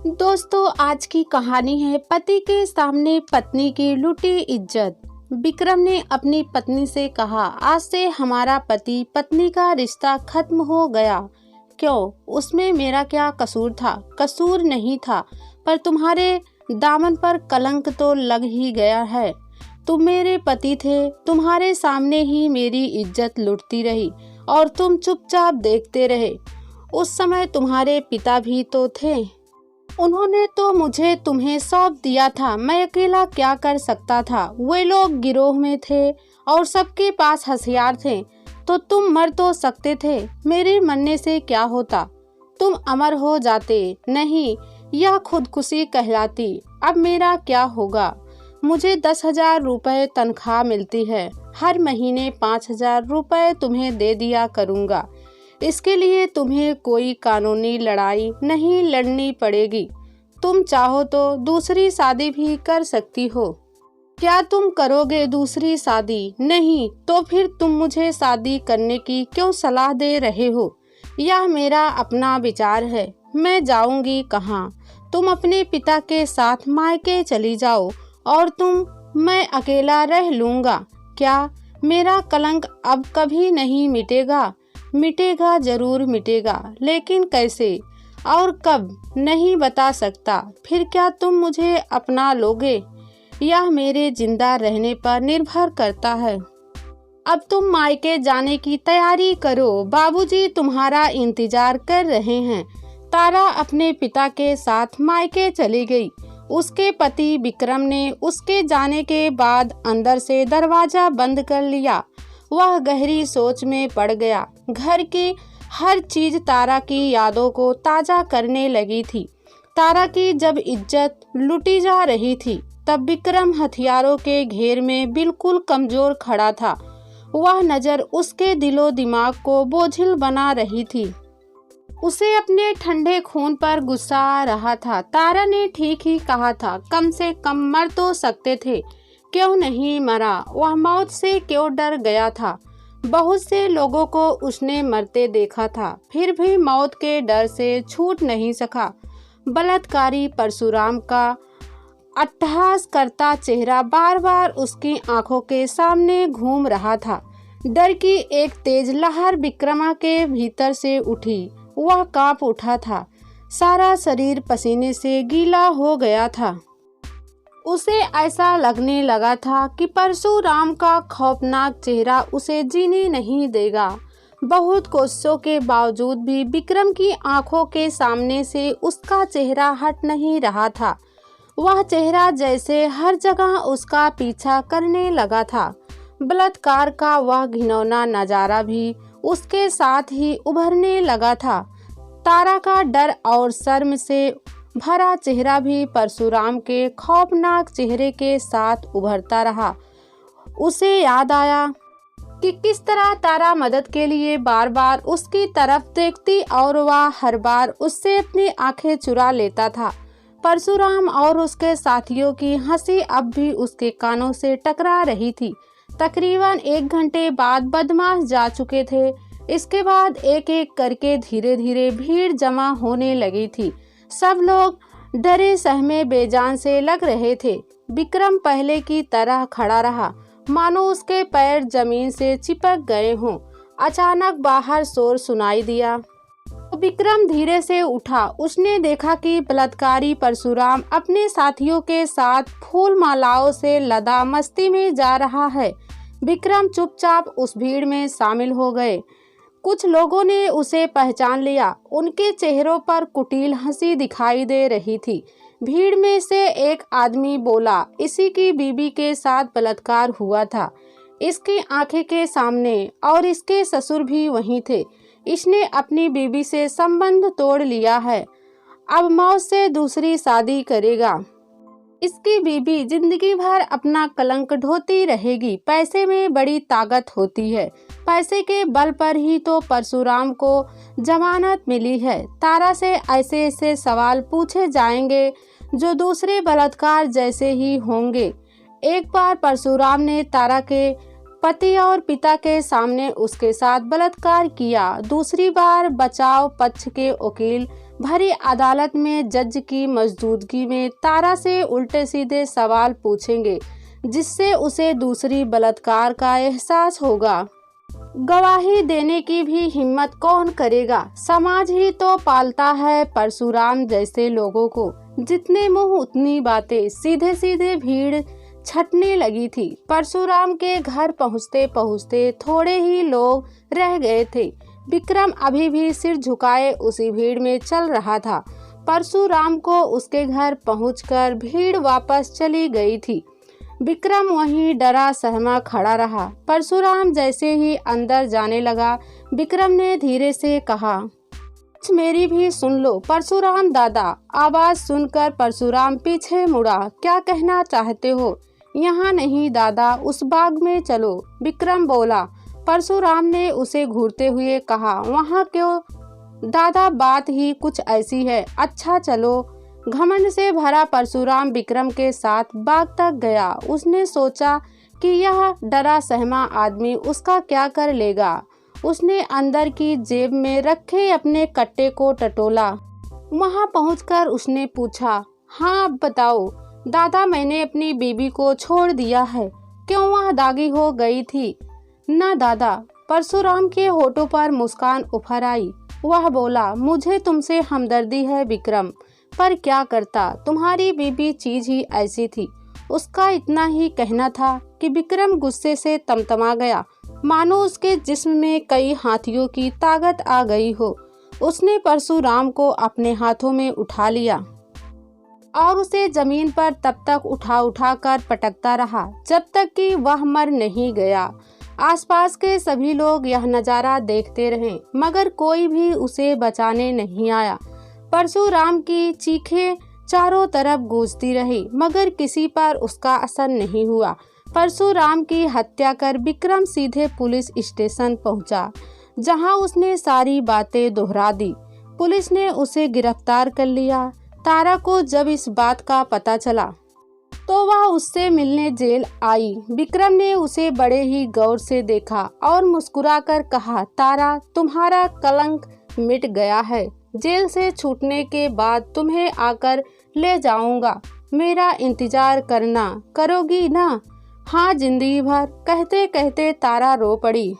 दोस्तों, आज की कहानी है पति के सामने पत्नी की लूटी इज्जत। विक्रम ने अपनी पत्नी से कहा, आज से हमारा पति पत्नी का रिश्ता खत्म हो गया। क्यों? उसमें मेरा क्या कसूर था? कसूर नहीं था, पर तुम्हारे दामन पर कलंक तो लग ही गया है। तुम मेरे पति थे, तुम्हारे सामने ही मेरी इज्जत लुटती रही और तुम चुपचाप देखते रहे। उस समय तुम्हारे पिता भी तो थे, उन्होंने तो मुझे तुम्हें सौंप दिया था। मैं अकेला क्या कर सकता था? वे लोग गिरोह में थे और सबके पास हथियार थे, तो तुम मर तो सकते थे। मेरे मरने से क्या होता? तुम अमर हो जाते। नहीं, यह खुदकुशी कहलाती। अब मेरा क्या होगा? मुझे 10,000 रुपये तनख्वाह मिलती है। हर महीने 5,000 रुपये तुम्हें दे दिया करूँगा। इसके लिए तुम्हें कोई कानूनी लड़ाई नहीं लड़नी पड़ेगी। तुम चाहो तो दूसरी शादी भी कर सकती हो। क्या तुम करोगे दूसरी शादी? नहीं, तो फिर तुम मुझे शादी करने की क्यों सलाह दे रहे हो? यह मेरा अपना विचार है। मैं जाऊंगी कहाँ? तुम अपने पिता के साथ मायके चली जाओ और मैं अकेला रह लूँगा। क्या मेरा कलंक अब कभी नहीं मिटेगा? मिटेगा, जरूर मिटेगा, लेकिन कैसे और कब नहीं बता सकता। फिर क्या तुम मुझे अपना लोगे? यह मेरे जिंदा रहने पर निर्भर करता है। अब तुम मायके जाने की तैयारी करो, बाबूजी तुम्हारा इंतजार कर रहे हैं। तारा अपने पिता के साथ मायके चली गई। उसके पति विक्रम ने उसके जाने के बाद अंदर से दरवाजा बंद कर लिया। वह गहरी सोच में पड़ गया। घर की हर चीज तारा की यादों को ताजा करने लगी थी। तारा की जब इज्जत लूटी जा रही थी, तब विक्रम हथियारों के घेर में बिल्कुल कमजोर खड़ा था। वह नजर उसके दिलो दिमाग को बोझिल बना रही थी। उसे अपने ठंडे खून पर गुस्सा आ रहा था। तारा ने ठीक ही कहा था, कम से कम मर तो सकते थे। क्यों नहीं मरा? वह मौत से क्यों डर गया था? बहुत से लोगों को उसने मरते देखा था, फिर भी मौत के डर से छूट नहीं सका। बलात्कारी परशुराम का अट्टहास करता चेहरा बार बार उसकी आंखों के सामने घूम रहा था। डर की एक तेज लहर विक्रमा के भीतर से उठी। वह कांप उठा था। सारा शरीर पसीने से गीला हो गया था। उसे ऐसा लगने लगा था कि परशुराम का खौफनाक चेहरा उसे जीने नहीं देगा। बहुत कोशिशों के बावजूद भी विक्रम की आंखों के सामने से उसका चेहरा हट नहीं रहा था। वह चेहरा जैसे हर जगह उसका पीछा करने लगा था। बलात्कार का वह घिनौना नजारा भी उसके साथ ही उभरने लगा था। तारा का डर और शर्म से भरा चेहरा भी परशुराम के खौफनाक चेहरे के साथ उभरता रहा। उसे याद आया कि किस तरह तारा मदद के लिए बार बार उसकी तरफ देखती और वह हर बार उससे अपनी आंखें चुरा लेता था। परशुराम और उसके साथियों की हंसी अब भी उसके कानों से टकरा रही थी। तकरीबन 1 घंटे बाद बदमाश जा चुके थे। इसके बाद एक एक करके धीरे धीरे भीड़ जमा होने लगी थी। सब लोग डरे सहमे बेजान से लग रहे थे। विक्रम पहले की तरह खड़ा रहा, मानो उसके पैर जमीन से चिपक गए हों। अचानक बाहर शोर सुनाई दिया। विक्रम धीरे से उठा। उसने देखा कि बलात्कारी परशुराम अपने साथियों के साथ फूल मालाओं से लदा मस्ती में जा रहा है। विक्रम चुपचाप उस भीड़ में शामिल हो गए। कुछ लोगों ने उसे पहचान लिया। उनके चेहरों पर कुटिल हंसी दिखाई दे रही थी। भीड़ में से एक आदमी बोला, इसी की बीबी के साथ बलात्कार हुआ था, इसकी आंखें के सामने, और इसके ससुर भी वहीं थे। इसने अपनी बीबी से संबंध तोड़ लिया है। अब मौत से दूसरी शादी करेगा। इसकी बीबी जिंदगी भर अपना कलंक ढोती रहेगी। पैसे में बड़ी ताकत होती है। पैसे के बल पर ही तो परशुराम को जमानत मिली है। तारा से ऐसे ऐसे सवाल पूछे जाएंगे जो दूसरे बलात्कार जैसे ही होंगे। एक बार परशुराम ने तारा के पति और पिता के सामने उसके साथ बलात्कार किया। दूसरी बार बचाव पक्ष के वकील भरी अदालत में जज की मौजूदगी में तारा से उल्टे सीधे सवाल पूछेंगे, जिससे उसे दूसरी बलात्कार का एहसास होगा। गवाही देने की भी हिम्मत कौन करेगा? समाज ही तो पालता है परशुराम जैसे लोगों को। जितने मुंह उतनी बातें, सीधे सीधे भीड़ छटने लगी थी। परशुराम के घर पहुँचते पहुँचते थोड़े ही लोग रह गए थे। विक्रम अभी भी सिर झुकाए उसी भीड़ में चल रहा था। परशुराम को उसके घर पहुंचकर भीड़ वापस चली गई थी। विक्रम वहीं डरा सहमा खड़ा रहा। परशुराम जैसे ही अंदर जाने लगा, विक्रम ने धीरे से कहा, मेरी भी सुन लो परशुराम दादा। आवाज सुनकर परशुराम पीछे मुड़ा। क्या कहना चाहते हो? यहाँ नहीं दादा, उस बाग में चलो, विक्रम बोला। परशुराम ने उसे घूरते हुए कहा, वहाँ क्यों दादा? बात ही कुछ ऐसी है। अच्छा चलो। घमंड से भरा परशुराम विक्रम के साथ बाग तक गया। उसने सोचा कि यह डरा सहमा आदमी उसका क्या कर लेगा। उसने अंदर की जेब में रखे अपने कट्टे को टटोला। वहां पहुंचकर उसने पूछा, हाँ अब बताओ दादा, मैंने अपनी बीबी को छोड़ दिया है। क्यों, वह दागी हो गई थी? ना दादा। परशुराम के होठों पर मुस्कान उभर आई। वह बोला, मुझे तुमसे हमदर्दी है विक्रम, पर क्या करता, तुम्हारी बीबी चीज ही ऐसी थी। उसका इतना ही कहना था कि विक्रम गुस्से से तमतमा गया, मानो उसके जिस्म में कई हाथियों की ताकत आ गई हो। उसने परशुराम को अपने हाथों में उठा लिया और उसे जमीन पर तब तक उठा उठा कर पटकता रहा जब तक कि वह मर नहीं गया। आसपास के सभी लोग यह नज़ारा देखते रहे, मगर कोई भी उसे बचाने नहीं आया। परशुराम की चीखें चारों तरफ गूंजती रही, मगर किसी पर उसका असर नहीं हुआ। परशुराम की हत्या कर विक्रम सीधे पुलिस स्टेशन पहुंचा, जहां उसने सारी बातें दोहरा दी। पुलिस ने उसे गिरफ्तार कर लिया। तारा को जब इस बात का पता चला तो वह उससे मिलने जेल आई। विक्रम ने उसे बड़े ही गौर से देखा और मुस्कुराकर कहा, तारा, तुम्हारा कलंक मिट गया है। जेल से छूटने के बाद तुम्हें आकर ले जाऊंगा। मेरा इंतजार करना, करोगी ना? हाँ, जिंदगी भर। कहते कहते तारा रो पड़ी।